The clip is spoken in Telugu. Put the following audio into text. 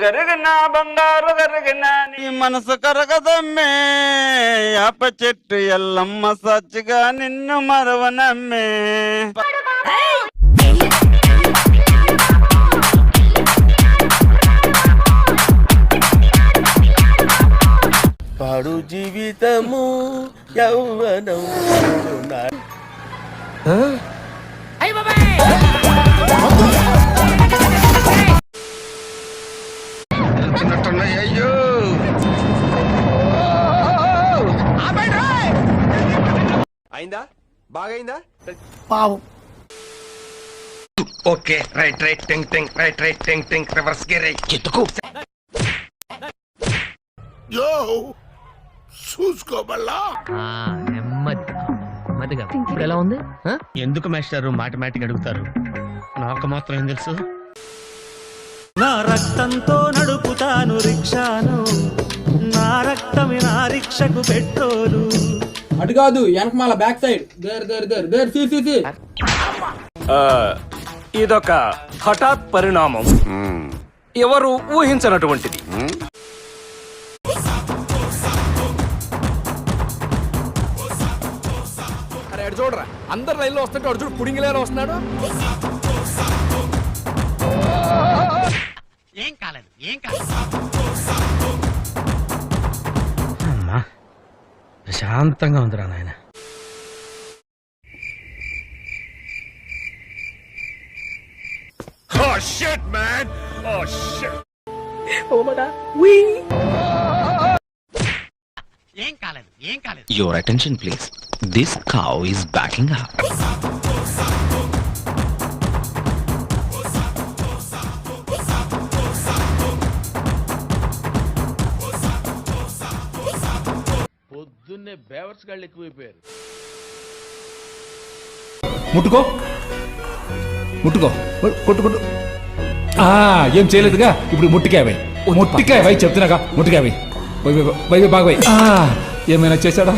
కరిగిన బంగారు కరిగిన నీ మనసు కరగదమ్మే యాప చెట్టు ఎల్లమ్మ సచ్చిగా నిన్ను మరవనమ్మే. పాడు జీవితము యౌవనం అయ్యో అయిందా బాగైందా పావు ఓకే రైట్ రైట్ టింగ్ టింగ్ రైట్ రైట్ టింగ్ టింగ్ రివర్స్ గేర్ ఎత్తుకు యో చూసుకోబల్లా నెమ్మదిగా ఇప్పుడు ఎలా ఉంది? ఎందుకు మాస్టారు మాటిమాటికి అడుగుతారు? నాకు మాత్రం ఏం తెలుసు? నా రక్తంతో నడుపుతాను రిక్షాను, నా రక్తమే నా రిక్షకు పెట్రోలు. అటు కాదు వెనకమాల బ్యాక్ సైడ్ దేర్ సి ఇదొక హఠాత్ పరిణామం, ఎవరు ఊహించనటువంటిది. అరే అటు చూడరా, అందరు రైల్లో వస్తుంటే అటు చూడు పుడింగిలేరు వస్తున్నాడు. ఏం కాలేదు అమ్మా ప్రశాంతంగా ఉందిరా నాయన. Oh shit man, oh shit. ఏం కాలేదు Your attention please. This cow is backing up. పొద్దున్నే బేవర్స్ గాళ్ళు ఎక్కువైపోయారు. ముట్టుకో కొట్టు. ఏం చేయలేదుగా, ఇప్పుడు ముట్టికాయ చెప్తున్నాగా, ముట్టికాయ బాగా ఏమైనా చేశాడా?